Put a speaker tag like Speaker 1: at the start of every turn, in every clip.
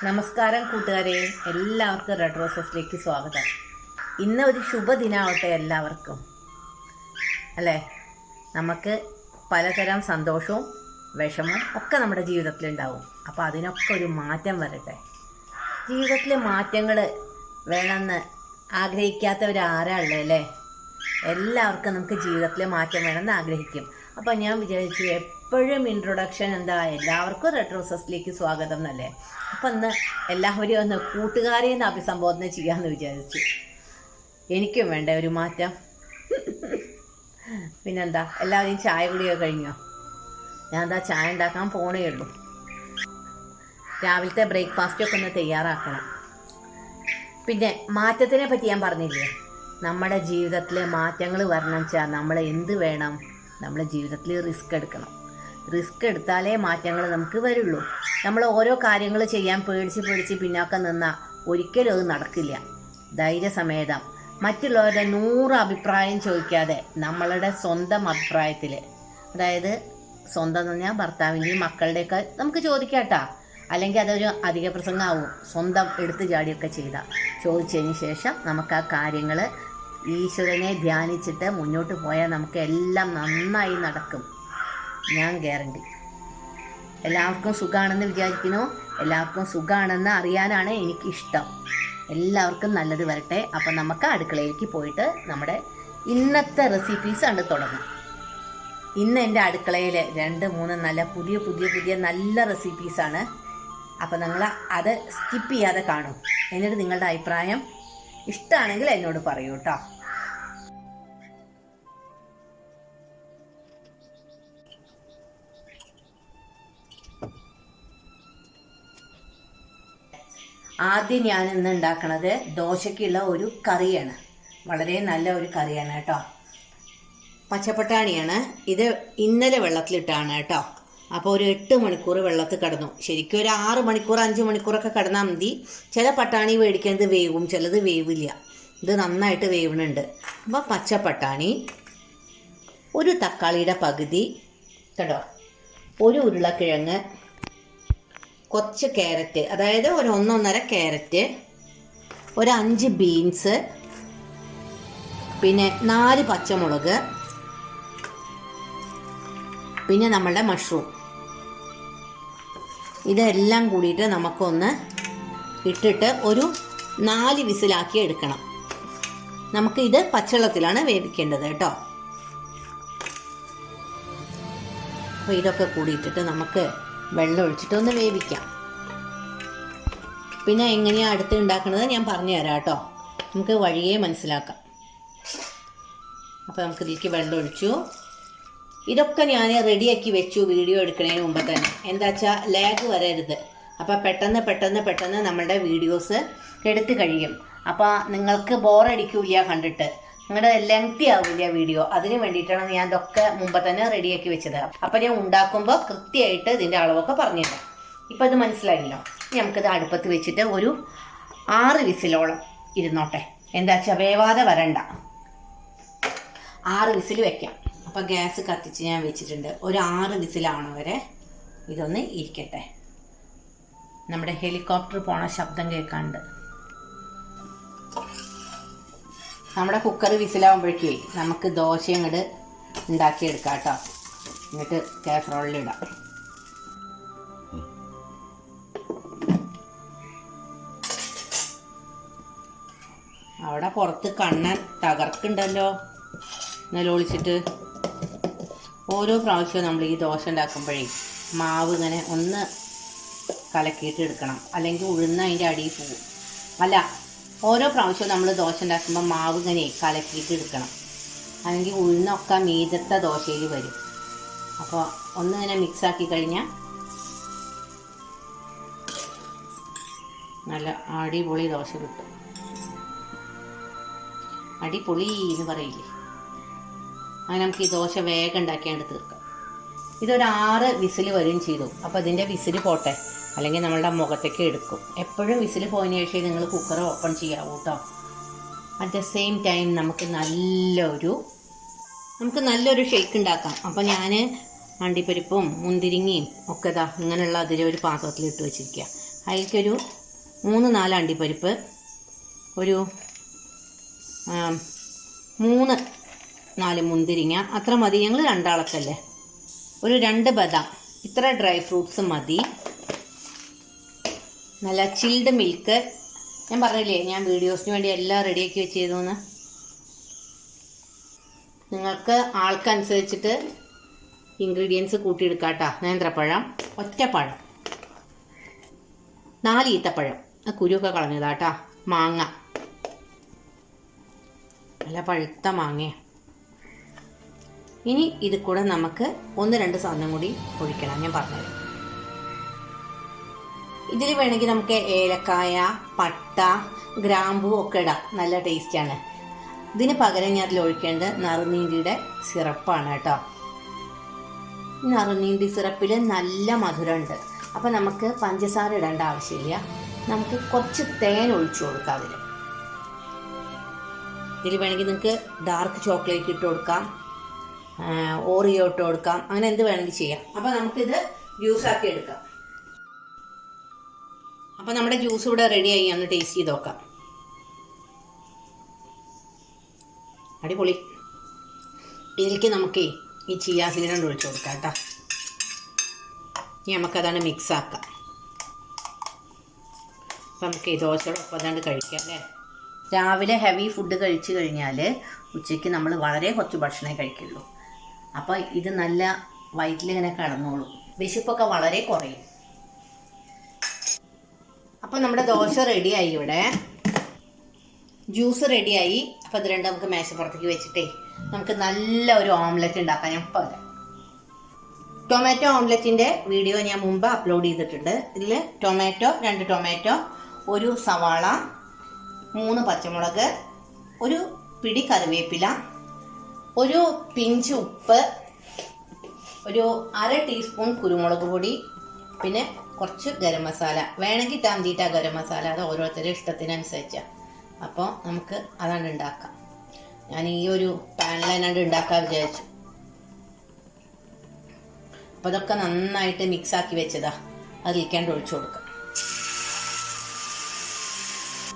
Speaker 1: നമസ്കാരം കൂട്ടുകാരെ, എല്ലാവർക്കും റെഡ് റോസസിലേക്ക് സ്വാഗതം. ഇന്ന് ഒരു ശുഭദിനാവട്ടെ എല്ലാവർക്കും, അല്ലേ? നമുക്ക് പലതരം സന്തോഷവും വിഷമവും ഒക്കെ നമ്മുടെ ജീവിതത്തിലുണ്ടാവും. അപ്പോൾ അതിനൊക്കെ ഒരു മാറ്റം വരട്ടെ. ജീവിതത്തിലെ മാറ്റങ്ങൾ വേണമെന്ന് ആഗ്രഹിക്കാത്തവരാരാളേ അല്ലേ? എല്ലാവർക്കും നമുക്ക് ജീവിതത്തിലെ മാറ്റം വേണമെന്ന് ആഗ്രഹിക്കും. അപ്പോൾ ഞാൻ വിചാരിച്ചു എപ്പോഴും ഇൻട്രൊഡക്ഷൻ എന്താ, എല്ലാവർക്കും റെഡ് റോസസിലേക്ക് സ്വാഗതം എന്നല്ലേ. അപ്പം ഇന്ന് എല്ലാവരെയും ഒന്ന് കൂട്ടുകാരെയും അഭിസംബോധന ചെയ്യാമെന്ന് വിചാരിച്ചു. എനിക്കും വേണ്ട ഒരു മാറ്റം. പിന്നെന്താ, എല്ലാവരെയും ചായ കുടിയൊക്കെ കഴിഞ്ഞോ? ഞാൻ എന്താ ചായ ഉണ്ടാക്കാൻ പോണേ ഉള്ളൂ. രാവിലത്തെ ബ്രേക്ക്ഫാസ്റ്റൊക്കെ ഒന്ന് തയ്യാറാക്കണം. പിന്നെ മാറ്റത്തിനെ പറ്റി ഞാൻ പറഞ്ഞില്ലേ, നമ്മുടെ ജീവിതത്തിൽ മാറ്റങ്ങൾ വരണം വെച്ചാൽ നമ്മൾ എന്ത് വേണം? നമ്മുടെ ജീവിതത്തിൽ റിസ്ക് എടുക്കണം. റിസ്ക് എടുത്താലേ മാറ്റങ്ങൾ നമുക്ക് വരുള്ളൂ. നമ്മൾ ഓരോ കാര്യങ്ങൾ ചെയ്യാൻ പേടിച്ച് പിന്നോക്കം നിന്നാൽ ഒരിക്കലും അത് നടക്കില്ല. ധൈര്യസമേതം മറ്റുള്ളവരുടെ 100 അഭിപ്രായം ചോദിക്കാതെ നമ്മളുടെ സ്വന്തം അഭിപ്രായത്തിൽ, അതായത് സ്വന്തം എന്ന് പറഞ്ഞാൽ ഭർത്താവിൻ്റെയും മക്കളുടെയൊക്കെ നമുക്ക് ചോദിക്കാട്ടാ, അല്ലെങ്കിൽ അതൊരു അധിക പ്രസംഗമാവും. സ്വന്തം എടുത്തു ചാടിയൊക്കെ ചോദിച്ചതിന് ശേഷം നമുക്ക് ആ കാര്യങ്ങൾ ഈശ്വരനെ ധ്യാനിച്ചിട്ട് മുന്നോട്ട് പോയാൽ നമുക്ക് എല്ലാം നന്നായി നടക്കും. ഞാൻ ഗ്യാരണ്ടി. എല്ലാവർക്കും സുഖമാണെന്ന് വിചാരിക്കുന്നു. എല്ലാവർക്കും സുഖമാണെന്ന് അറിയാനാണ് എനിക്കിഷ്ടം. എല്ലാവർക്കും നല്ലത് വരട്ടെ. അപ്പം നമുക്ക് അടുക്കളയിലേക്ക് പോയിട്ട് നമ്മുടെ ഇന്നത്തെ റെസിപ്പീസ് കണ്ട് തുടങ്ങാം. ഇന്ന് എൻ്റെ അടുക്കളയിൽ 2-3 നല്ല പുതിയ നല്ല റെസിപ്പീസാണ്. അപ്പം നിങ്ങൾ അത് സ്കിപ്പ് ചെയ്യാതെ കാണും. എന്നിട്ട് നിങ്ങളുടെ അഭിപ്രായം ഇഷ്ടമാണെങ്കിൽ എന്നോട് പറയൂ കേട്ടോ. ആദ്യം ഞാൻ ഇന്ന് ഉണ്ടാക്കണത് ദോശയ്ക്കുള്ള ഒരു കറിയാണ്. വളരെ നല്ല ഒരു കറിയാണ് കേട്ടോ. പച്ചപ്പട്ടാണിയാണ്. ഇത് ഇന്നലെ വെള്ളത്തിലിട്ടാണ് കേട്ടോ. അപ്പോൾ ഒരു 8 മണിക്കൂർ വെള്ളത്തിൽ കിടന്നു. ശരിക്കും ഒരു 6 മണിക്കൂർ 5 മണിക്കൂറൊക്കെ കിടന്നാൽ മതി. ചില പട്ടാണി മേടിക്കുന്നത് വേവും, ചിലത് വേവില്ല. ഇത് നന്നായിട്ട് വേവുന്നുണ്ട്. അപ്പോൾ പച്ചപ്പട്ടാണി, ഒരു തക്കാളിയുടെ പകുതി കേട്ടോ, ഒരു ഉരുളക്കിഴങ്ങ്, കുറച്ച് ക്യാരറ്റ്, അതായത് ഒരു 1-1.5 ക്യാരറ്റ്, ഒരു 5 ബീൻസ്, പിന്നെ 4 പച്ചമുളക്, പിന്നെ നമ്മളുടെ മഷ്റൂം. ഇതെല്ലാം കൂടിയിട്ട് നമുക്കൊന്ന് ഇട്ടിട്ട് ഒരു 4 വിസിലാക്കി എടുക്കണം. നമുക്ക് ഇത് പച്ചവെള്ളത്തിലാണ് വേവിക്കേണ്ടത് കേട്ടോ. അപ്പോൾ ഇതൊക്കെ കൂടിയിട്ടിട്ട് നമുക്ക് വെള്ളം ഒഴിച്ചിട്ട് ഒന്ന് വേവിക്കാം. പിന്നെ എങ്ങനെയാണ് അടുത്ത് ഉണ്ടാക്കുന്നത് ഞാൻ പറഞ്ഞു തരാം കേട്ടോ. നമുക്ക് വഴിയേ മനസ്സിലാക്കാം. അപ്പോൾ നമുക്ക് ഇതിലേക്ക് വെള്ളം ഒഴിച്ചു. ഇതൊക്കെ ഞാൻ റെഡിയാക്കി വെച്ചു വീഡിയോ എടുക്കുന്നതിന് മുമ്പ് തന്നെ. എന്താ വെച്ചാൽ ലാഗ് വരരുത്. അപ്പോൾ പെട്ടെന്ന് നമ്മളുടെ വീഡിയോസ് എടുത്ത് കഴിയും. അപ്പോൾ നിങ്ങൾക്ക് ബോറടിക്കില്ല കണ്ടിട്ട്, നിങ്ങളുടെ ലെങ്തി ആവില്ല വീഡിയോ. അതിന് വേണ്ടിയിട്ടാണ് ഞാൻ ഇതൊക്കെ മുമ്പ് തന്നെ റെഡിയാക്കി വെച്ചത്. അപ്പോൾ ഞാൻ ഉണ്ടാക്കുമ്പോൾ കൃത്യമായിട്ട് ഇതിൻ്റെ അളവൊക്കെ പറഞ്ഞുതരാം. ഇപ്പോൾ ഇത് മനസ്സിലായില്ലോ. നമുക്കിത് അടുപ്പത്ത് വെച്ചിട്ട് ഒരു 6 വിസിലോളം ഇരുന്നോട്ടെ. എന്താ വെച്ചാൽ വേവാതെ വരണ്ട. 6 വിസിൽ വെക്കാം. അപ്പോൾ ഗ്യാസ് കത്തിച്ച് ഞാൻ വെച്ചിട്ടുണ്ട്. ഒരു 6 വിസിലാവണ വരെ ഇതൊന്ന് ഇരിക്കട്ടെ. നമ്മുടെ ഹെലികോപ്റ്റർ പോണ ശബ്ദം കേൾക്കാണ്ട്. നമ്മുടെ കുക്കർ വിസിലാവുമ്പോഴേക്കേ നമുക്ക് ദോശ ഇങ്ങോട്ട് ഉണ്ടാക്കിയെടുക്കാം കേട്ടോ. എന്നിട്ട് കാസറോളിലിടാം. അവിടെ പുറത്ത് കണ്ണൻ തകർക്കുണ്ടല്ലോ നിലവിളിച്ചിട്ട്. ഓരോ പ്രാവശ്യവും നമ്മൾ ഈ ദോശ ഉണ്ടാക്കുമ്പോഴേ മാവ് ഇങ്ങനെ ഒന്ന് കലക്കിയിട്ട് എടുക്കണം, അല്ലെങ്കിൽ ഉഴുന്ന അതിൻ്റെ അടിയിൽ പോകും. അല്ല, ഓരോ പ്രാവശ്യവും നമ്മൾ ദോശ ഉണ്ടാക്കുമ്പോൾ മാവ് ഇങ്ങനെ കലക്കിയിട്ട് എടുക്കണം, അല്ലെങ്കിൽ ഉഴുന്നൊക്കെ മീതത്തെ ദോശയിൽ വരും. അപ്പോൾ ഒന്നിങ്ങനെ മിക്സാക്കി കഴിഞ്ഞാൽ നല്ല അടിപൊളി ദോശ കിട്ടും. അടിപൊളി എന്ന് പറയില്ലേ, അങ്ങനെ നമുക്ക് ഈ ദോശ വേഗം ഉണ്ടാക്കിയാണ്ട് തീർക്കാം. ഇതൊരു 6 വിസിൽ വരും ചെയ്തു. അപ്പോൾ ഇതിൻ്റെ വിസിൽ പോട്ടെ, അല്ലെങ്കിൽ നമ്മളുടെ മുഖത്തേക്ക് എടുക്കും. എപ്പോഴും വിസിൽ പോയതിന് ശേഷം നിങ്ങൾ കുക്കർ ഓപ്പൺ ചെയ്യാവൂ കേട്ടോ. അറ്റ് ദ സെയിം ടൈം നമുക്ക് നല്ലൊരു ഷേക്ക് ഉണ്ടാക്കാം. അപ്പോൾ ഞാൻ അണ്ടിപ്പരിപ്പും മുന്തിരിങ്ങയും ഒക്കെ ഇങ്ങനെയുള്ള അതിലൊരു പാത്രത്തിലിട്ട് വെച്ചിരിക്കുക. അതിലേക്കൊരു 3-4 അണ്ടിപ്പരിപ്പ്, ഒരു 3-4 മുന്തിരിങ്ങ, അത്ര മതി. ഞങ്ങൾ 2 ആൾക്കല്ലേ. ഒരു 2 ബദാം, ഇത്ര ഡ്രൈ ഫ്രൂട്ട്സ് മതി. നല്ല ചിൽഡ് മിൽക്ക്. ഞാൻ പറഞ്ഞില്ലേ ഞാൻ വീഡിയോസിന് വേണ്ടി എല്ലാം റെഡിയാക്കി വെച്ചിരുന്നു. നിങ്ങൾക്ക് ആൾക്കനുസരിച്ചിട്ട് ഇൻഗ്രീഡിയൻസ് കൂട്ടിയെടുക്കാം കേട്ടോ. നേന്ത്രപ്പഴം, ഒറ്റപ്പഴം, 4 ഈത്തപ്പഴം, കുരുവൊക്കെ കളഞ്ഞതാട്ടാ. മാങ്ങ, നല്ല പഴുത്ത മാങ്ങ. ഇനി ഇത് കൂടെ നമുക്ക് 1-2 സാധനം കൂടി ഒഴിക്കണം. ഞാൻ പറഞ്ഞത് ഇതിൽ വേണമെങ്കിൽ നമുക്ക് ഏലക്കായ, പട്ട, ഗ്രാമ്പൂ ഒക്കെ ഇടാം. നല്ല ടേസ്റ്റാണ്. ഇതിന് പകരം ഞാൻ അതിൽ ഒഴിക്കേണ്ടത് നറുനീണ്ടിയുടെ സിറപ്പാണ് കേട്ടോ. നറുനീണ്ടി സിറപ്പിൽ നല്ല മധുരമുണ്ട്. അപ്പോൾ നമുക്ക് പഞ്ചസാര ഇടേണ്ട ആവശ്യമില്ല. നമുക്ക് കുറച്ച് തേൻ ഒഴിച്ചു കൊടുക്കാം. ഇതിൽ വേണമെങ്കിൽ നിങ്ങൾക്ക് ഡാർക്ക് ചോക്ലേറ്റ് ഇട്ട് കൊടുക്കാം, ഓറിയോ ഇട്ട് കൊടുക്കാം, അങ്ങനെ എന്ത് വേണമെങ്കിൽ ചെയ്യാം. അപ്പോൾ നമുക്കിത് ജ്യൂസാക്കി എടുക്കാം. അപ്പോൾ നമ്മുടെ ജ്യൂസ് ഇവിടെ റെഡിയായി. ഒന്ന് ടേസ്റ്റ് ചെയ്ത് നോക്കാം. അടിപൊളി. ഇതിലേക്ക് നമുക്ക് ഈ ചിയാ സീഡ് ഒഴിച്ചു കൊടുക്കാം കേട്ടോ. ഇനി നമുക്കതാണ് മിക്സ് ആക്കാം. അപ്പം നമുക്ക് ഈ ദോശയോടൊപ്പം അതാണ്ട് കഴിക്കാം അല്ലേ. രാവിലെ ഹെവി ഫുഡ് കഴിച്ചു കഴിഞ്ഞാൽ ഉച്ചയ്ക്ക് നമ്മൾ വളരെ കുറച്ച് ഭക്ഷണമേ കഴിക്കുള്ളൂ. അപ്പോൾ ഇത് നല്ല വയറ്റിലിങ്ങനെ കിടന്നോളും, വിശപ്പൊക്കെ വളരെ കുറയും. അപ്പോൾ നമ്മുടെ ദോശ റെഡിയായി, ഇവിടെ ജ്യൂസ് റെഡിയായി. അപ്പോൾ ഇത് രണ്ടും നമുക്ക് മേശപ്പുറത്തേക്ക് വെച്ചിട്ടേ നമുക്ക് നല്ല ഒരു ഓംലെറ്റ് ഉണ്ടാക്കാം. ഞാൻ പറയാം. ടൊമാറ്റോ ഓംലെറ്റിൻ്റെ വീഡിയോ ഞാൻ മുമ്പ് അപ്ലോഡ് ചെയ്തിട്ടുണ്ട്. ഇതിൽ ടൊമാറ്റോ, 2 ടൊമാറ്റോ, 1 സവാള, 3 പച്ചമുളക്, ഒരു പിടി കറിവേപ്പില, ഒരു പിഞ്ച് ഉപ്പ്, ഒരു 1/2 ടീസ്പൂൺ കുരുമുളക് പൊടി, പിന്നെ കുറച്ച് ഗരം മസാല. വേണമെങ്കിൽ ഇട്ടാൽ ഗരം മസാല, അത് ഓരോരുത്തരുടെ ഇഷ്ടത്തിനനുസരിച്ചാണ്. അപ്പോൾ നമുക്ക് അതാണ് ഉണ്ടാക്കാം. ഞാൻ ഈ ഒരു പാനിലാണ് ഉണ്ടാക്കാൻ വിചാരിച്ചു. അപ്പോൾ അതൊക്കെ നന്നായിട്ട് മിക്സാക്കി വെച്ചതാ. അതിലേക്കാണ്ട് ഒഴിച്ചു കൊടുക്കാം.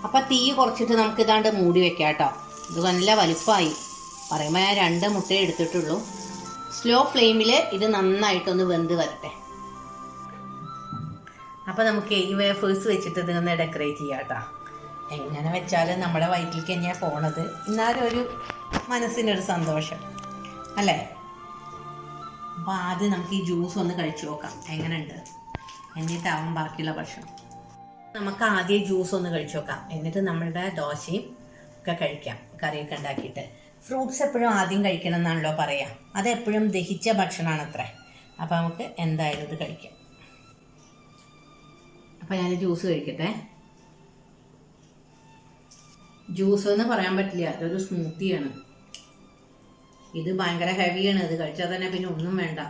Speaker 1: അപ്പം തീ കുറച്ചിട്ട് നമുക്ക് ഇതാണ്ട് മൂടി വെക്കാം കേട്ടോ. ഇത് നല്ല വലുപ്പമായി. പറയുമ്പോൾ ഞാൻ 2 മുട്ടയെ എടുത്തിട്ടുള്ളൂ. സ്ലോ ഫ്ലെയിമിൽ ഇത് നന്നായിട്ടൊന്ന് വെന്ത് വരട്ടെ. അപ്പം നമുക്ക് ഈ വേഫേഴ്സ് വെച്ചിട്ട് ഇതൊന്ന് ഡെക്കറേറ്റ് ചെയ്യാം കേട്ടോ. എങ്ങനെ വെച്ചാലും നമ്മുടെ വയറ്റിലേക്ക് തന്നെയാണ് പോണത്. എന്നാലും ഒരു മനസ്സിനൊരു സന്തോഷം അല്ലേ. അപ്പോൾ ആദ്യം നമുക്ക് ഈ ജ്യൂസ് ഒന്ന് കഴിച്ചു നോക്കാം എങ്ങനെയുണ്ട്, എന്നിട്ടാവും ബാക്കിയുള്ള ഭക്ഷണം. നമുക്ക് ആദ്യം ജ്യൂസ് ഒന്ന് കഴിച്ചു നോക്കാം, എന്നിട്ട് നമ്മളുടെ ദോശയും ഒക്കെ കഴിക്കാം, കറിയൊക്കെ ഉണ്ടാക്കിയിട്ട്. ഫ്രൂട്ട്സ് എപ്പോഴും ആദ്യം കഴിക്കണം എന്നാണല്ലോ പറയാം. അതെപ്പോഴും ദഹിച്ച ഭക്ഷണമാണ് അത്ര. അപ്പോൾ നമുക്ക് എന്തായാലും ഇത് കഴിക്കാം. അപ്പോൾ ഞാൻ ജ്യൂസ് കഴിക്കട്ടെ. ജ്യൂസ് എന്ന് പറയാൻ പറ്റില്ല, അതൊരു സ്മൂത്തിയാണ്. ഇത് ഭയങ്കര ഹെവിയാണ്. ഇത് കഴിച്ചാൽ തന്നെ പിന്നെ ഒന്നും വേണ്ട.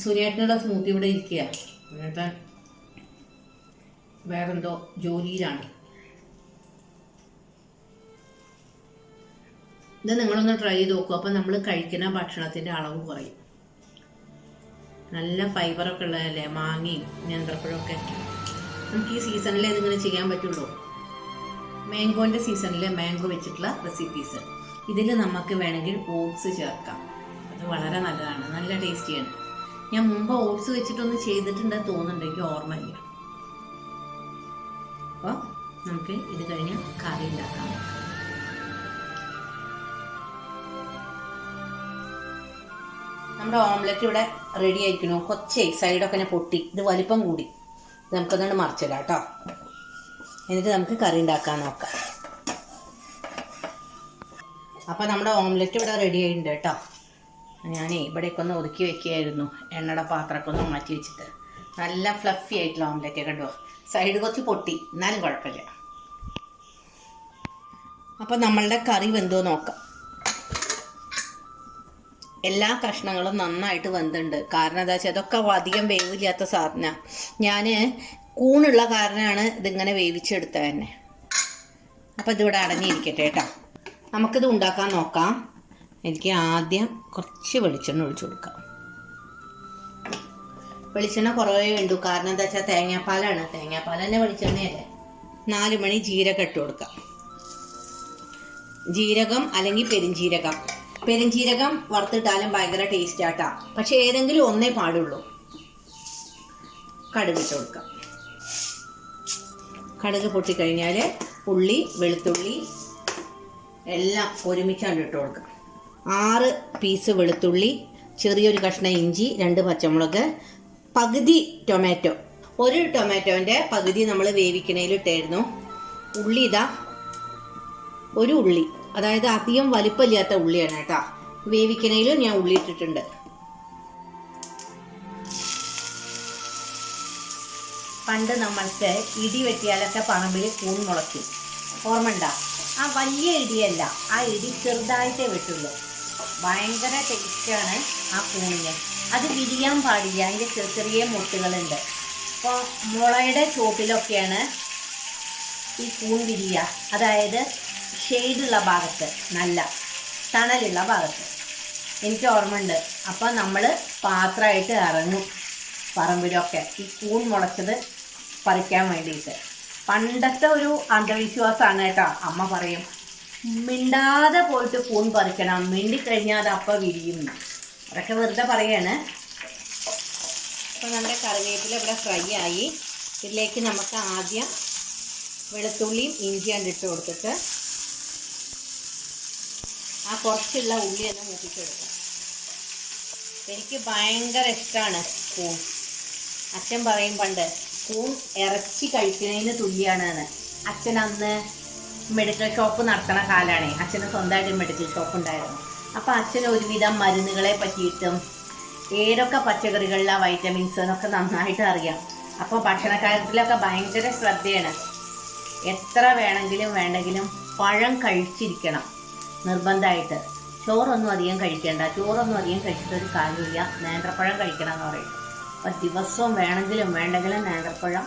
Speaker 1: സൂര്യേട്ടനുള്ള സ്മൂത്തി ഇവിടെ ഇരിക്കുക, എന്നിട്ട് വേറെന്തോ ജോലിയിലാണ്. ഇത് നിങ്ങളൊന്ന് ട്രൈ ചെയ്ത് നോക്കൂ. അപ്പം നമ്മൾ കഴിക്കുന്ന ഭക്ഷണത്തിൻ്റെ അളവ് കുറയും. നല്ല ഫൈബറൊക്കെ ഉള്ളതല്ലേ, മാങ്ങയും നേന്ത്രപ്പഴമൊക്കെ. നമുക്ക് ഈ സീസണിൽ ഇതിങ്ങനെ ചെയ്യാൻ പറ്റുള്ളൂ. മാംഗോൻ്റെ സീസണിൽ മാംഗോ വെച്ചിട്ടുള്ള റെസിപ്പീസ്. ഇതിൽ നമുക്ക് വേണമെങ്കിൽ ഓട്സ് ചേർക്കാം. അത് വളരെ നല്ലതാണ്, നല്ല ടേസ്റ്റിയാണ്. ഞാൻ മുമ്പ് ഓട്സ് വെച്ചിട്ടൊന്ന് ചെയ്തിട്ടുണ്ടെന്ന് തോന്നുന്നുണ്ട്, എനിക്ക് ഓർമ്മയില്ല. അപ്പോൾ നമുക്ക് ഇത് കഴിഞ്ഞ് കറി ഉണ്ടാക്കാം. നമ്മുടെ ഓംലെറ്റ് ഇവിടെ റെഡി ആയിരിക്കണു. കുറച്ച് സൈഡൊക്കെ തന്നെ പൊട്ടി, ഇത് വലിപ്പം കൂടി. ഇത് നമുക്കൊന്നാണ് മറിച്ചിടാം കേട്ടോ. എന്നിട്ട് നമുക്ക് കറി ഉണ്ടാക്കാൻ നോക്കാം. അപ്പോൾ നമ്മുടെ ഓംലെറ്റ് ഇവിടെ റെഡി ആയിട്ടുണ്ട് കേട്ടോ. ഞാനേ ഇവിടേക്ക് ഒന്ന് ഒതുക്കി വെക്കുകയായിരുന്നു, എണ്ണയുടെ പാത്രമൊക്കെ ഒന്ന് മാറ്റി വെച്ചിട്ട്. നല്ല ഫ്ലഫി ആയിട്ടുള്ള ഓംലെറ്റ് കണ്ടോ. സൈഡ് കുറച്ച് പൊട്ടി, എന്നാലും കുഴപ്പമില്ല. അപ്പോൾ നമ്മളുടെ കറി വെന്തോ നോക്കാം. എല്ലാ കഷ്ണങ്ങളും നന്നായിട്ട് വെന്തുണ്ട്. കാരണം എന്താ വെച്ചാൽ അതൊക്കെ അധികം വേവില്ലാത്ത സാധനമാണ്. ഞാൻ കൂണുള്ള കാരണമാണ് ഇതിങ്ങനെ വേവിച്ചെടുത്തത് തന്നെ. അപ്പോൾ ഇതിവിടെ അടഞ്ഞിരിക്കട്ടെ കേട്ടോ. നമുക്കിത് ഉണ്ടാക്കാൻ നോക്കാം. എനിക്ക് ആദ്യം കുറച്ച് വെളിച്ചെണ്ണ ഒഴിച്ചു കൊടുക്കാം. വെളിച്ചെണ്ണ കുറവേ വേണ്ടു. കാരണം എന്താ വെച്ചാൽ തേങ്ങാപ്പാലാണ്. തേങ്ങാപ്പാൽ തന്നെ വെളിച്ചെണ്ണയല്ലേ. 4 മണി ജീരകം ഇട്ട് കൊടുക്കാം. ജീരകം അല്ലെങ്കിൽ പെരിഞ്ജീരകം. പെരിഞ്ജീരകം വറുത്തിട്ടാലും ഭയങ്കര ടേസ്റ്റ് ആട്ടാ. പക്ഷെ ഏതെങ്കിലും ഒന്നേ പാടുള്ളൂ. കടുക് ഇട്ട് കൊടുക്കാം. കടുക് പൊട്ടിക്കഴിഞ്ഞാൽ ഉള്ളി, വെളുത്തുള്ളി എല്ലാം ഒരുമിച്ചാണ്ട് ഇട്ട് കൊടുക്കാം. 6 പീസ് വെളുത്തുള്ളി, ചെറിയൊരു കഷ്ണം ഇഞ്ചി, 2 പച്ചമുളക്, പകുതി ടൊമാറ്റോ. ഒരു ടൊമാറ്റോൻ്റെ പകുതി നമ്മൾ വേവിക്കണേലിട്ടായിരുന്നു. ഉള്ളി ഇതാ, ഒരു ഉള്ളി, അതായത് അധികം വലിപ്പമില്ലാത്ത ഉള്ളിയാണ് കേട്ടോ. വേവിക്കണേലും ഞാൻ ഉള്ളി ഇട്ടിട്ടുണ്ട്. പണ്ട് നമ്മൾക്ക് ഇടി വെട്ടിയാലൊക്കെ പറമ്പിൽ കൂൺ മുളയ്ക്കും. ഓർമ്മ ഉണ്ടാ? ആ വലിയ ഇടിയല്ല, ആ ഇടി ചെറുതായിട്ടേ വെട്ടുള്ളൂ. ഭയങ്കര ടേസ്റ്റാണ് ആ കൂണിന്. അത് വിരിയാൻ പാടില്ല, അതിൻ്റെ ചെറിയ ചെറിയ മുട്ടുകളുണ്ട്. അപ്പോൾ മുളയുടെ ചോട്ടിലൊക്കെയാണ് ഈ കൂൺ വിരിയുക. അതായത് ഷെയ്ഡുള്ള ഭാഗത്ത്, നല്ല തണലുള്ള ഭാഗത്ത്. എനിക്ക് ഓർമ്മയുണ്ട്. അപ്പോൾ നമ്മൾ പാത്രമായിട്ട് ഇറങ്ങും പറമ്പിലൊക്കെ ഈ കൂൺ മുളച്ചത് പറിക്കാൻ വേണ്ടിയിട്ട്. പണ്ടത്തെ ഒരു അന്ധവിശ്വാസമാണ് കേട്ടോ. അമ്മ പറയും മിണ്ടാതെ പോയിട്ട് കൂൺ പറിക്കണം, മിണ്ടിക്കഴിഞ്ഞാൽ അത് അപ്പം വിരിയും. അതൊക്കെ വെറുതെ പറയാണ്. അപ്പോൾ നമ്മുടെ കറിവേപ്പില ഇവിടെ ഫ്രൈ ആയി. ഇതിലേക്ക് നമുക്ക് ആദ്യം വെളുത്തുള്ളിയും ഇഞ്ചിയും ഇട്ട് കൊടുത്തിട്ട് ആ കുറച്ചുള്ള ഉള്ളി ഒന്ന് മൂപ്പിച്ചെടുക്കാം. എനിക്ക് ഭയങ്കര ഇഷ്ടമാണ് കൂൺ. അച്ഛൻ പറയും പണ്ട് കൂൺ ഇറച്ചി കഴിക്കുന്നതിന് തുല്യമാണെന്ന്. അച്ഛൻ അന്ന് മെഡിക്കൽ ഷോപ്പ് നടത്തണ കാലമാണ്. അച്ഛന് സ്വന്തമായിട്ട് മെഡിക്കൽ ഷോപ്പ് ഉണ്ടായിരുന്നു. അപ്പോൾ അച്ഛന് ഒരുവിധം മരുന്നുകളെ പറ്റിയിട്ടും ഏതൊക്കെ പച്ചക്കറികളിലെ വൈറ്റമിൻസ് എന്നൊക്കെ നന്നായിട്ട് അറിയാം. അപ്പോൾ ഭക്ഷണകാര്യത്തിലൊക്കെ ഭയങ്കര ശ്രദ്ധയാണ്. എത്ര വേണ്ടെങ്കിലും പഴം കഴിച്ചിരിക്കണം നിർബന്ധമായിട്ട്. ചോറൊന്നും അധികം കഴിക്കേണ്ട. ചോറൊന്നും അധികം കഴിച്ചിട്ടൊരു കാര്യമില്ല. നേന്ത്രപ്പഴം കഴിക്കണം എന്ന് പറയും. അപ്പോൾ ദിവസവും വേണ്ടെങ്കിലും നേന്ത്രപ്പഴം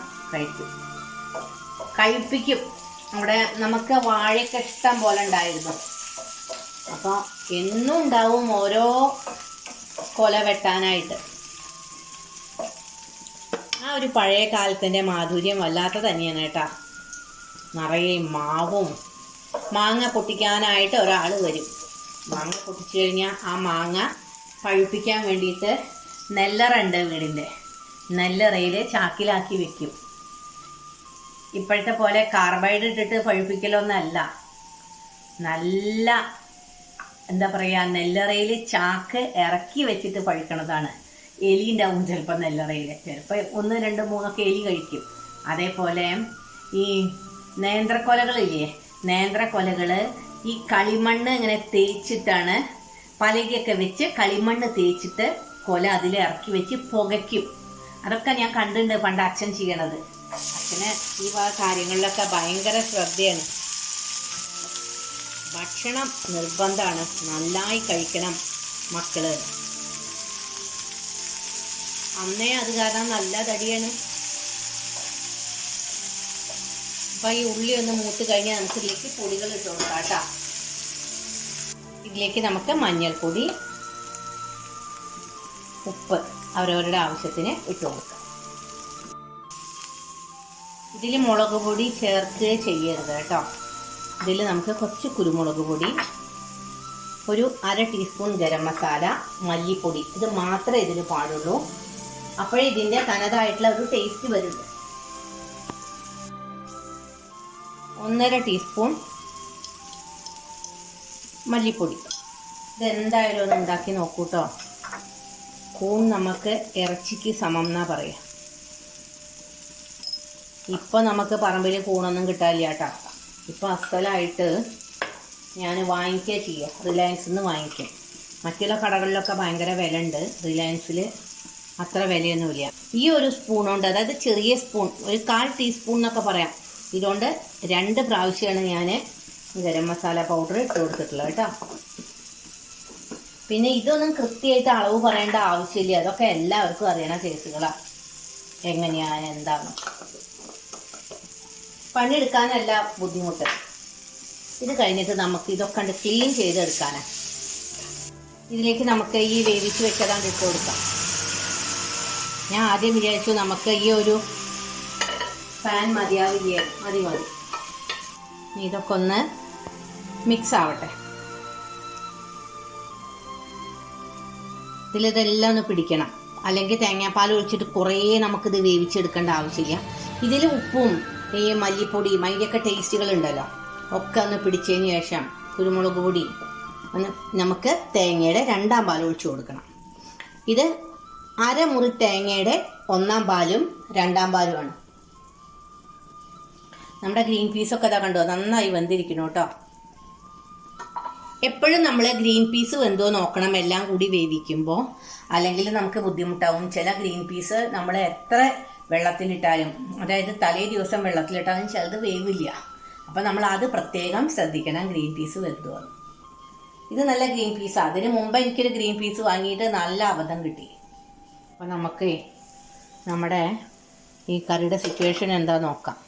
Speaker 1: കഴിപ്പിക്കും. അവിടെ നമുക്ക് വാഴയൊക്കെ ഇഷ്ടം പോലെ ഉണ്ടായിരുന്നു. അപ്പോൾ എന്നും ഉണ്ടാവും ഓരോ കൊല വെട്ടാനായിട്ട്. ആ ഒരു പഴയ കാലത്തിൻ്റെ മാധുര്യം വല്ലാത്ത തന്നെയാണ് കേട്ടോ. നിറയെ മാവും. മാങ്ങ പൊട്ടിക്കാനായിട്ട് ഒരാൾ വരും. മാങ്ങ പൊട്ടിച്ചു കഴിഞ്ഞാൽ ആ മാങ്ങ പഴുപ്പിക്കാൻ വേണ്ടിയിട്ട് നെല്ലറ ഉണ്ട് വീടിൻ്റെ. നെല്ലറയിൽ ചാക്കിലാക്കി വെക്കും. ഇപ്പോഴത്തെ പോലെ കാർബൈഡ് ഇട്ടിട്ട് പഴുപ്പിക്കലൊന്നല്ല. നല്ല എന്താ പറയുക, നെല്ലറയിൽ ചാക്ക് ഇറക്കി വെച്ചിട്ട് പഴുക്കണതാണ്. എലി ഉണ്ടാവും ചിലപ്പോൾ നെല്ലറയിൽ. ചിലപ്പോൾ 1, 2, 3 എലി കഴിക്കും. അതേപോലെ ഈ നേന്ത്രക്കൊലകളില്ലേ, നേന്ത്രക്കൊലകൾ ഈ കളിമണ്ണ് ഇങ്ങനെ തേച്ചിട്ടാണ്, പലകയൊക്കെ വെച്ച് കളിമണ്ണ് തേച്ചിട്ട് കൊല അതിൽ ഇറക്കി വെച്ച് പുകയ്ക്കും. അതൊക്കെ ഞാൻ കണ്ടിട്ടുണ്ട് പണ്ട് അച്ഛൻ ചെയ്യണത്. അച്ഛന് ഈ കാര്യങ്ങളിലൊക്കെ ഭയങ്കര ശ്രദ്ധയാണ്. ഭക്ഷണം നിർബന്ധമാണ്. നന്നായി കഴിക്കണം മക്കള്. അന്നേ അത് കാരണം നല്ല തടിയാണ്. അപ്പം ഈ ഉള്ളി ഒന്ന് മൂത്ത് കഴിഞ്ഞാൽ നമുക്ക് ഇതിലേക്ക് പൊടികൾ ഇട്ട് കൊടുക്കാം കേട്ടോ. ഇതിലേക്ക് നമുക്ക് മഞ്ഞൾപ്പൊടി, ഉപ്പ് അവരവരുടെ ആവശ്യത്തിന് ഇട്ട് കൊടുക്കാം. ഇതിൽ മുളക് പൊടി ചേർക്കുകയോ ചെയ്യരുത് കേട്ടോ. ഇതിൽ നമുക്ക് കുറച്ച് കുരുമുളക് പൊടി, ഒരു 1/2 ടീസ്പൂൺ ഗരം മസാല, മല്ലിപ്പൊടി, ഇത് മാത്രമേ ഇതിൽ പാടുള്ളൂ. അപ്പോഴേ ഇതിൻ്റെ തനതായിട്ടുള്ള ഒരു ടേസ്റ്റ് വരുള്ളൂ. 1/2 ടീസ്പൂൺ മല്ലിപ്പൊടി. ഇതെന്തായാലും ഒന്ന് ഉണ്ടാക്കി നോക്കൂ കേട്ടോ. കൂൺ നമുക്ക് ഇറച്ചിക്ക് സമം എന്നാ പറയാം. ഇപ്പോൾ നമുക്ക് പറമ്പിൽ കൂണൊന്നും കിട്ടാനില്ല കേട്ടോ. ഇപ്പോൾ അസലായിട്ട് ഞാൻ വാങ്ങിക്കുക ചെയ്യുക. റിലയൻസിൽ നിന്ന് വാങ്ങിക്കും. മറ്റുള്ള കടകളിലൊക്കെ ഭയങ്കര വില ഉണ്ട്. റിലയൻസിൽ അത്ര വിലയൊന്നുമില്ല. ഈ ഒരു സ്പൂൺ കൊണ്ട്, അതായത് ചെറിയ സ്പൂൺ, ഒരു 1/4 ടീസ്പൂൺ എന്നൊക്കെ പറയാം, ഇതുകൊണ്ട് 2 പ്രാവശ്യമാണ് ഞാൻ ഗരം മസാല പൗഡർ ഇട്ട് കൊടുത്തിട്ടുള്ളത് കേട്ടോ. പിന്നെ ഇതൊന്നും കൃത്യമായിട്ട് അളവ് പറയേണ്ട ആവശ്യമില്ല. അതൊക്കെ എല്ലാവർക്കും അറിയണ കേസുകളാണ്. എങ്ങനെയാണ് എന്താണ് പണിയെടുക്കാനല്ല ബുദ്ധിമുട്ട്. ഇത് കഴിഞ്ഞിട്ട് നമുക്ക് ഇതൊക്കെ കണ്ട് ക്ലീൻ ചെയ്തെടുക്കാനാണ്. ഇതിലേക്ക് നമുക്ക് ഈ വേവിച്ച് വെച്ചതാണ്ട് ഇട്ട് കൊടുക്കാം. ഞാൻ ആദ്യം വിചാരിച്ചു നമുക്ക് ഈ ഒരു പാൻ മതിയാവില്ലേ, മതി. ഇതൊക്കെ ഒന്ന് മിക്സ് ആവട്ടെ. ഇതിലിതെല്ലാം ഒന്ന് പിടിക്കണം, അല്ലെങ്കിൽ തേങ്ങാപ്പാൽ ഒഴിച്ചിട്ട് കുറേ നമുക്കിത് വേവിച്ചെടുക്കേണ്ട ആവശ്യമില്ല. ഇതിൽ ഉപ്പും ഈ മല്ലിപ്പൊടിയും അതിൻ്റെയൊക്കെ ടേസ്റ്റുകൾ ഉണ്ടല്ലോ, ഒക്കെ ഒന്ന് പിടിച്ചതിന് ശേഷം കുരുമുളക് പൊടി ഒന്ന് നമുക്ക് തേങ്ങയുടെ 2ാം പാൽ ഒഴിച്ചു കൊടുക്കണം. ഇത് അരമുറി തേങ്ങയുടെ 1ാം പാലും 2ാം പാലുമാണ്. നമ്മുടെ ഗ്രീൻ പീസൊക്കെ ഇതാ കണ്ടോ, നന്നായി വെന്തിരിക്കണം കേട്ടോ. എപ്പോഴും നമ്മൾ ഗ്രീൻ പീസ് വെന്തോ നോക്കണം എല്ലാം കൂടി വേവിക്കുമ്പോൾ, അല്ലെങ്കിൽ നമുക്ക് ബുദ്ധിമുട്ടാവും. ചില ഗ്രീൻ പീസ് നമ്മൾ എത്ര വെള്ളത്തിലിട്ടാലും, അതായത് തലേ ദിവസം വെള്ളത്തിലിട്ടാലും ചിലത് വേവില്ല. അപ്പം നമ്മൾ അത് പ്രത്യേകം ശ്രദ്ധിക്കണം, ഗ്രീൻ പീസ് വെന്തോ. ഇത് നല്ല ഗ്രീൻ പീസാണ്. അതിന് മുമ്പ് എനിക്കൊരു ഗ്രീൻ പീസ് വാങ്ങിയിട്ട് നല്ല അബദ്ധം കിട്ടി. അപ്പം നമുക്ക് നമ്മുടെ ഈ കറിയുടെ സിറ്റുവേഷൻ എന്താ നോക്കാം.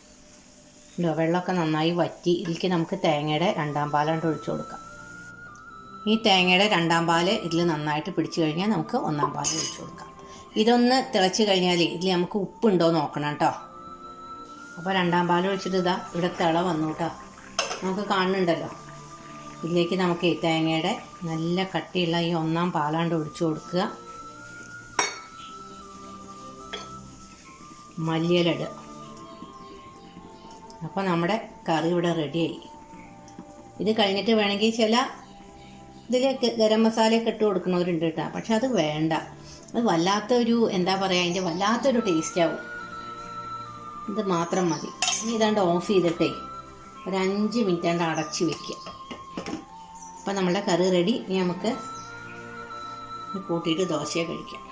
Speaker 1: വെള്ളമൊക്കെ നന്നായി വറ്റി, ഇതിലേക്ക് നമുക്ക് തേങ്ങയുടെ 2ാം പാലാണ്ട് ഒഴിച്ചു കൊടുക്കാം. ഈ തേങ്ങയുടെ 2ാം പാല് ഇതിൽ നന്നായിട്ട് പിടിച്ചു കഴിഞ്ഞാൽ നമുക്ക് 1ാം പാൽ ഒഴിച്ചു കൊടുക്കാം. ഇതൊന്ന് തിളച്ച് കഴിഞ്ഞാൽ ഇതിൽ നമുക്ക് ഉപ്പുണ്ടോ നോക്കണം കേട്ടോ. അപ്പോൾ 2ാം പാൽ ഒഴിച്ചിട്ട് ഇതാ ഇവിടെ തിള വന്നു കേട്ടോ, നമുക്ക് കാണുന്നുണ്ടല്ലോ. ഇതിലേക്ക് നമുക്ക് ഈ തേങ്ങയുടെ നല്ല കട്ടിയുള്ള ഈ 1ാം പാലാണ്ട് ഒഴിച്ചു കൊടുക്കുക. മല്ലിയില ഇടുക. അപ്പോൾ നമ്മുടെ കറി ഇവിടെ റെഡിയായി. ഇത് കഴിഞ്ഞിട്ട് വേണമെങ്കിൽ ചില ഇതിലേക്ക് ഗരം മസാലയൊക്കെ ഇട്ട് കൊടുക്കുന്നവരുണ്ട് കേട്ടോ, പക്ഷെ അത് വേണ്ട. അത് വല്ലാത്തൊരു എന്താ പറയുക, അതിൻ്റെ വല്ലാത്തൊരു ടേസ്റ്റ് ആവും. ഇത് മാത്രം മതി. ഇനി ഇതാണ്ട് ഓഫ് ചെയ്തിട്ടേ ഒരു 5 മിനിറ്റ് കൊണ്ട് അടച്ച് വെക്കുക. അപ്പം നമ്മുടെ കറി റെഡി. ഇനി നമുക്ക് കൂട്ടിയിട്ട് ദോശയെ കഴിക്കാം.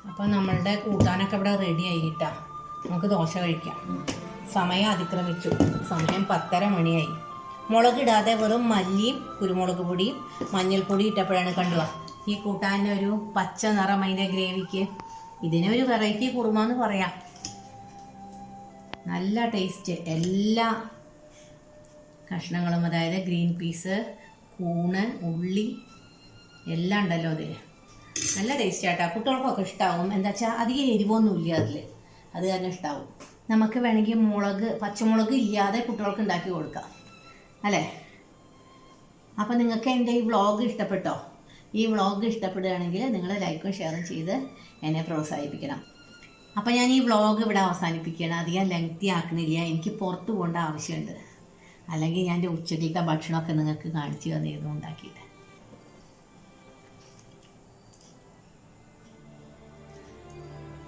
Speaker 1: അപ്പം നമ്മളുടെ കൂട്ടാനൊക്കെ ഇവിടെ റെഡി ആയിട്ടാ, നമുക്ക് ദോശ കഴിക്കാം. സമയം അതിക്രമിച്ചു, സമയം 10:30 മണിയായി. മുളകിടാതെ വെറും മല്ലിയും കുരുമുളക് പൊടിയും മഞ്ഞൾപ്പൊടി ഇട്ടപ്പോഴാണ് കണ്ടുക ഈ കൂട്ടാനൊരു പച്ച നിറം അതിൻ്റെ ഗ്രേവിക്ക്. ഇതിനൊരു വെറൈറ്റി കുറുമാന്ന് പറയാം. നല്ല ടേസ്റ്റ്. എല്ലാ കഷ്ണങ്ങളും, അതായത് ഗ്രീൻ പീസ്, കൂണ്, ഉള്ളി എല്ലാം ഉണ്ടല്ലോ അതിൽ. നല്ല ടേസ്റ്റ് ആട്ടോ. കുട്ടികൾക്കൊക്കെ ഇഷ്ടമാവും. എന്താ വെച്ചാൽ അധികം എരിവൊന്നുമില്ല അതിൽ, അത് തന്നെ ഇഷ്ടമാവും. നമുക്ക് വേണമെങ്കിൽ പച്ചമുളക് ഇല്ലാതെ കുട്ടികൾക്ക് ഉണ്ടാക്കി കൊടുക്കാം അല്ലേ. അപ്പം നിങ്ങൾക്ക് എൻ്റെ ഈ വ്ളോഗ് ഇഷ്ടപ്പെട്ടോ? ഈ വ്ളോഗ് ഇഷ്ടപ്പെടുകയാണെങ്കിൽ നിങ്ങൾ ലൈക്കും ഷെയറും ചെയ്ത് എന്നെ പ്രോത്സാഹിപ്പിക്കണം. അപ്പം ഞാൻ ഈ വ്ളോഗ് ഇവിടെ അവസാനിപ്പിക്കുകയാണ്. അധികം ലെങ്തി ആക്കണില്ല, എനിക്ക് പുറത്ത് പോകേണ്ട ആവശ്യമുണ്ട്. അല്ലെങ്കിൽ ഞാൻ എൻ്റെ ഉച്ചക്കലത്തെ ഭക്ഷണമൊക്കെ നിങ്ങൾക്ക് കാണിച്ചു തന്നിരുന്നു ഉണ്ടാക്കിയിട്ട്.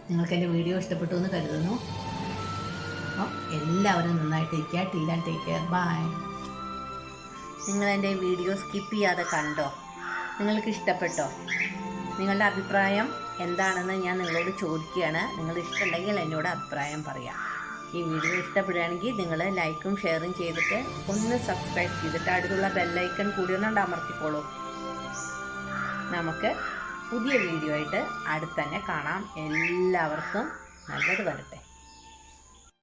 Speaker 1: നിങ്ങൾക്ക് എൻ്റെ വീഡിയോ ഇഷ്ടപ്പെട്ടു എന്ന് കരുതുന്നു. അപ്പോൾ എല്ലാവരും നന്നായിട്ടിരിക്കുക. Till and take care. Bye. നിങ്ങൾ എൻ്റെ വീഡിയോ സ്കിപ്പ് ചെയ്യാതെ കണ്ടോ? നിങ്ങൾക്ക് ഇഷ്ടപ്പെട്ടോ? നിങ്ങളുടെ അഭിപ്രായം എന്താണെന്ന് ഞാൻ നിങ്ങളോട് ചോദിക്കുകയാണ്. നിങ്ങൾ ഇഷ്ടമുണ്ടെങ്കിൽ എന്നോട് അഭിപ്രായം പറയാം. ഈ വീഡിയോ ഇഷ്ടപ്പെടുകയാണെങ്കിൽ നിങ്ങൾ ലൈക്കും ഷെയറും ചെയ്തിട്ട് ഒന്ന് സബ്സ്ക്രൈബ് ചെയ്തിട്ട് അടുത്തുള്ള ബെല്ലൈക്കൺ കൂടി ഒന്നുകൊണ്ട് അമർത്തിക്കോളൂ. നമുക്ക് പുതിയ വീഡിയോ ആയിട്ട് അടുത്തന്നെ കാണാം. എല്ലാവർക്കും നല്ലത് വരട്ടെ.